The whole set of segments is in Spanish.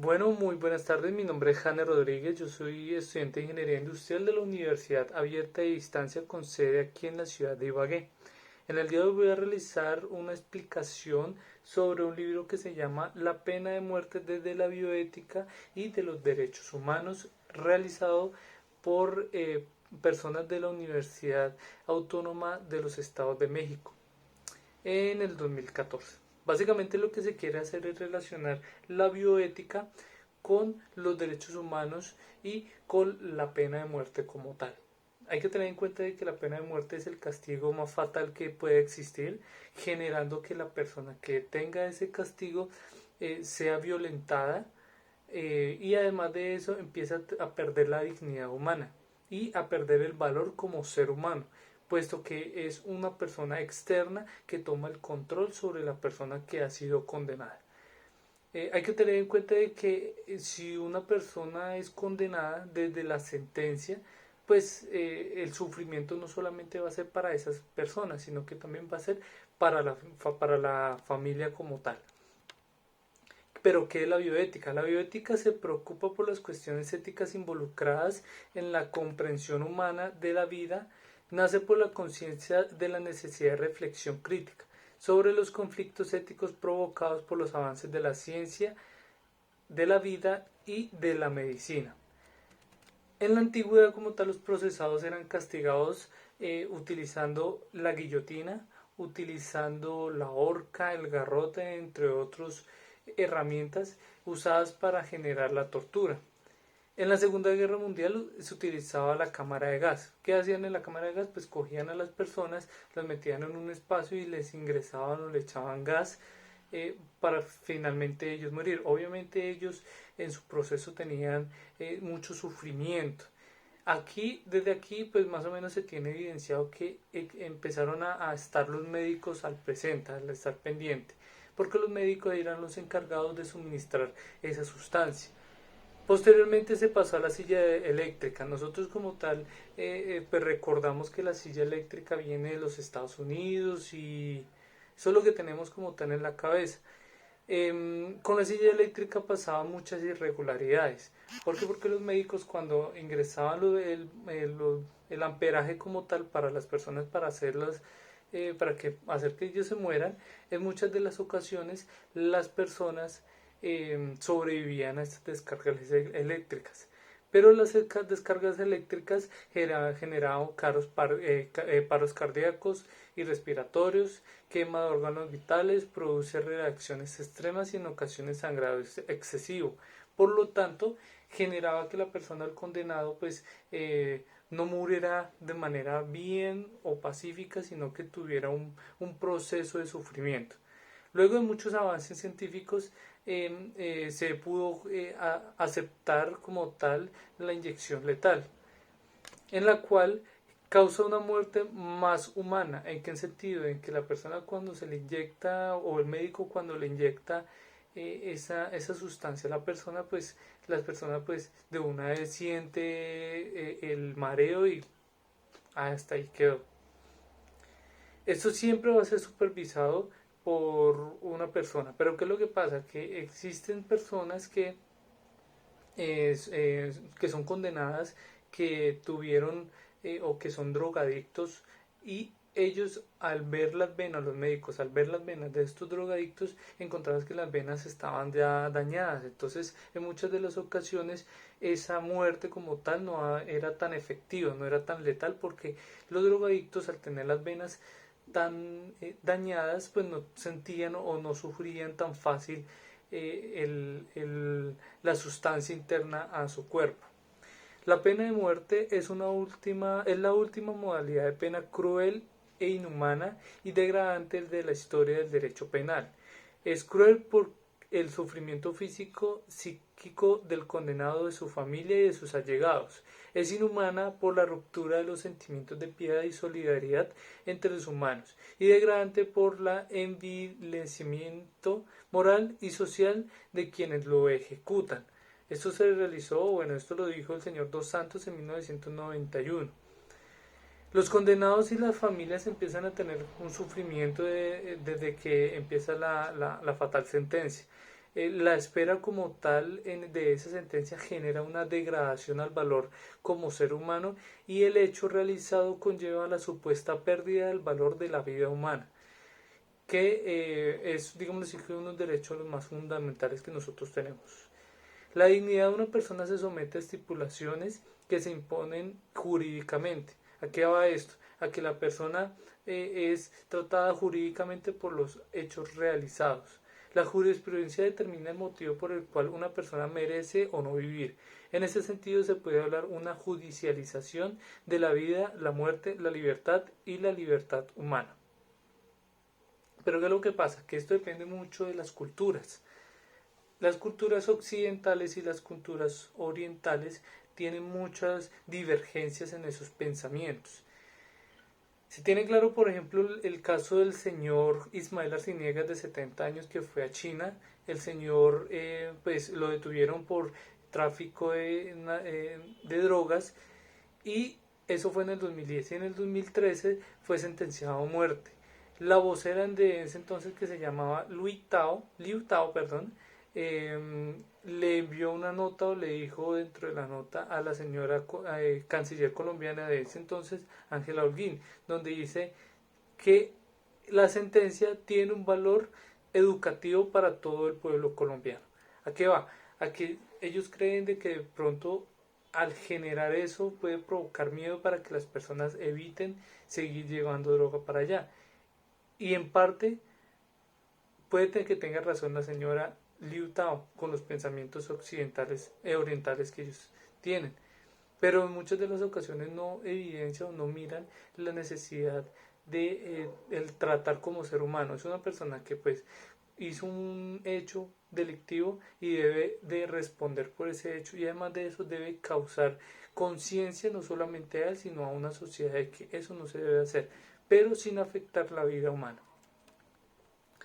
Bueno, muy buenas tardes. Mi nombre es Jane Rodríguez. Yo soy estudiante de Ingeniería Industrial de la Universidad Abierta de Distancia con sede aquí en la ciudad de Ibagué. En el día de hoy voy a realizar una explicación sobre un libro que se llama La pena de muerte desde la bioética y de los derechos humanos, realizado por personas de la Universidad Autónoma de los Estados de México en el 2014. Básicamente lo que se quiere hacer es relacionar la bioética con los derechos humanos y con la pena de muerte como tal. Hay que tener en cuenta de que la pena de muerte es el castigo más fatal que puede existir, generando que la persona que tenga ese castigo sea violentada, y además de eso empieza a perder la dignidad humana y a perder el valor como ser humano, puesto que es una persona externa que toma el control sobre la persona que ha sido condenada. Hay que tener en cuenta de que si una persona es condenada desde la sentencia, pues el sufrimiento no solamente va a ser para esas personas, sino que también va a ser para la familia como tal. Pero ¿qué es la bioética? La bioética se preocupa por las cuestiones éticas involucradas en la comprensión humana de la vida, nace por la conciencia de la necesidad de reflexión crítica sobre los conflictos éticos provocados por los avances de la ciencia, de la vida y de la medicina. En la antigüedad como tal los procesados eran castigados utilizando la guillotina, utilizando la horca, el garrote, entre otras herramientas usadas para generar la tortura. En la Segunda Guerra Mundial se utilizaba la cámara de gas. ¿Qué hacían en la cámara de gas? Pues cogían a las personas, las metían en un espacio y les ingresaban o le echaban gas para finalmente ellos morir. Obviamente ellos en su proceso tenían mucho sufrimiento. Desde aquí, pues más o menos se tiene evidenciado que empezaron a estar los médicos al presente, al estar pendiente, porque los médicos eran los encargados de suministrar esa sustancia. Posteriormente se pasó a la silla eléctrica. Nosotros como tal, pues recordamos que la silla eléctrica viene de los Estados Unidos y eso es lo que tenemos como tal en la cabeza. Con la silla eléctrica pasaban muchas irregularidades. ¿Por qué? Porque los médicos cuando ingresaban el amperaje como tal para las personas para hacerlas, hacer que ellos se mueran, en muchas de las ocasiones las personas sobrevivían a estas descargas eléctricas. Pero las descargas eléctricas generaban paros cardíacos y respiratorios, quema de órganos vitales, produce reacciones extremas y en ocasiones sangrado excesivo. Por lo tanto, generaba que la persona, el condenado, pues no muriera de manera bien o pacífica, sino que tuviera un proceso de sufrimiento. Luego de muchos avances científicos, se pudo aceptar como tal la inyección letal, en la cual causa una muerte más humana. ¿En qué sentido? En que la persona cuando se le inyecta o el médico cuando le inyecta esa sustancia a la persona pues de una vez siente el mareo y hasta ahí quedó. Esto siempre va a ser supervisado por una persona. Pero ¿qué es lo que pasa? Que existen personas que son condenadas, que tuvieron o que son drogadictos y ellos al ver las venas, los médicos al ver las venas de estos drogadictos encontraban que las venas estaban ya dañadas. Entonces en muchas de las ocasiones esa muerte como tal no era tan efectiva, no era tan letal porque los drogadictos al tener las venas tan dañadas pues no sentían o no sufrían tan fácil la sustancia interna a su cuerpo. La pena de muerte es la última modalidad de pena cruel e inhumana y degradante de la historia del derecho penal. Es cruel por el sufrimiento físico, psíquico del condenado, de su familia y de sus allegados. Es inhumana por la ruptura de los sentimientos de piedad y solidaridad entre los humanos y degradante por el envilecimiento moral y social de quienes lo ejecutan. Esto se realizó, bueno, esto lo dijo el señor Dos Santos en 1991. Los condenados y las familias empiezan a tener un sufrimiento desde que empieza la fatal sentencia. La espera como tal de esa sentencia genera una degradación al valor como ser humano y el hecho realizado conlleva la supuesta pérdida del valor de la vida humana, que es, digamos así, que uno de los derechos más fundamentales que nosotros tenemos. La dignidad de una persona se somete a estipulaciones que se imponen jurídicamente. ¿A qué va esto? A que la persona es tratada jurídicamente por los hechos realizados. La jurisprudencia determina el motivo por el cual una persona merece o no vivir. En ese sentido se puede hablar una judicialización de la vida, la muerte, la libertad y la libertad humana. Pero ¿qué es lo que pasa? Que esto depende mucho de las culturas. Las culturas occidentales y las culturas orientales tienen muchas divergencias en esos pensamientos. Se tiene claro, por ejemplo, el caso del señor Ismael Arciniegas, de 70 años, que fue a China. El señor pues lo detuvieron por tráfico de drogas, y eso fue en el 2010, y en el 2013 fue sentenciado a muerte. La vocera de ese entonces, que se llamaba Liu Tao, perdón, le envió una nota, o le dijo dentro de la nota a la señora canciller colombiana de ese entonces, Ángela Holguín, donde dice que la sentencia tiene un valor educativo para todo el pueblo colombiano. ¿A qué va? A que ellos creen de que de pronto, al generar eso, puede provocar miedo para que las personas eviten seguir llevando droga para allá. Y en parte puede que tenga razón la señora Liu Tao con los pensamientos occidentales e orientales que ellos tienen, pero en muchas de las ocasiones no evidencia o no miran la necesidad de el tratar como ser humano. Es una persona que pues hizo un hecho delictivo y debe de responder por ese hecho, y además de eso debe causar conciencia no solamente a él sino a una sociedad de que eso no se debe hacer, pero sin afectar la vida humana.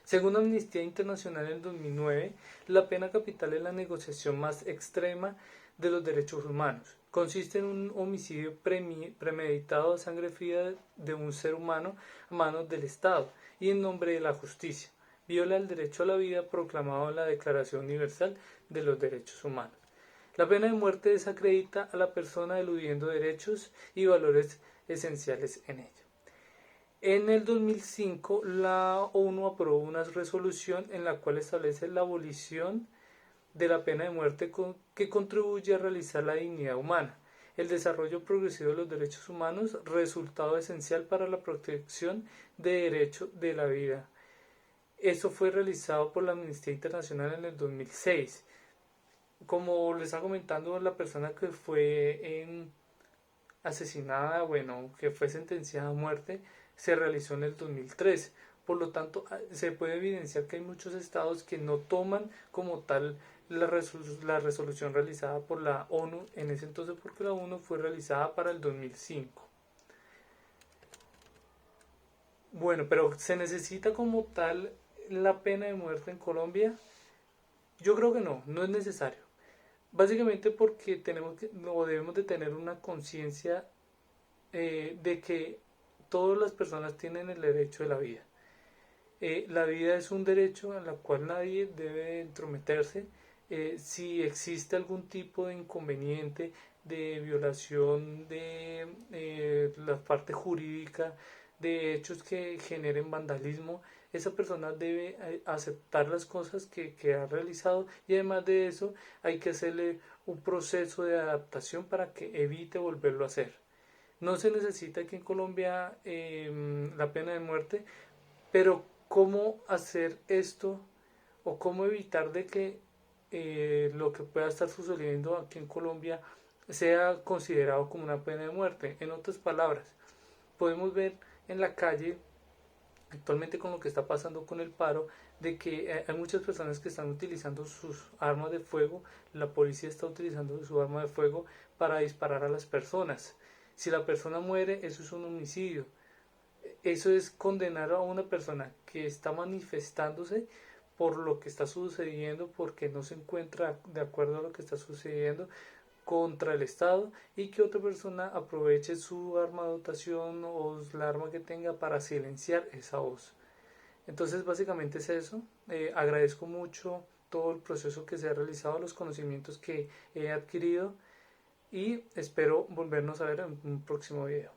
Según Amnistía Internacional en el 2009, la pena capital es la negociación más extrema de los derechos humanos. Consiste en un homicidio premeditado a sangre fría de un ser humano a manos del Estado y en nombre de la justicia. Viola el derecho a la vida proclamado en la Declaración Universal de los Derechos Humanos. La pena de muerte desacredita a la persona eludiendo derechos y valores esenciales en ella. En el 2005, la ONU aprobó una resolución en la cual establece la abolición de la pena de muerte, que contribuye a realizar la dignidad humana, el desarrollo progresivo de los derechos humanos, resultado esencial para la protección de derecho de la vida. Eso fue realizado por la Amnistía Internacional en el 2006. Como les estaba comentando, la persona que fue asesinada, bueno, que fue sentenciada a muerte, se realizó en el 2013. Por lo tanto, se puede evidenciar que hay muchos estados que no toman como tal la resolución realizada por la ONU en ese entonces, porque la ONU fue realizada para el 2005. Bueno, pero ¿se necesita como tal la pena de muerte en Colombia? Yo creo que no, no es necesario. Básicamente porque tenemos que, o debemos de tener una conciencia de que todas las personas tienen el derecho de la vida. La vida es un derecho en el cual nadie debe entrometerse. Si existe algún tipo de inconveniente, de violación de la parte jurídica, de hechos que generen vandalismo, esa persona debe aceptar las cosas que ha realizado, y además de eso hay que hacerle un proceso de adaptación para que evite volverlo a hacer. No se necesita aquí en Colombia la pena de muerte, pero ¿cómo hacer esto o cómo evitar de que lo que pueda estar sucediendo aquí en Colombia sea considerado como una pena de muerte? En otras palabras, podemos ver en la calle actualmente, con lo que está pasando con el paro, de que hay muchas personas que están utilizando sus armas de fuego. La policía está utilizando su arma de fuego para disparar a las personas. Si la persona muere, eso es un homicidio. Eso es condenar a una persona que está manifestándose por lo que está sucediendo, porque no se encuentra de acuerdo a lo que está sucediendo, contra el Estado, y que otra persona aproveche su arma de dotación o la arma que tenga para silenciar esa voz. Entonces básicamente es eso. Agradezco mucho todo el proceso que se ha realizado, los conocimientos que he adquirido y espero volvernos a ver en un próximo video.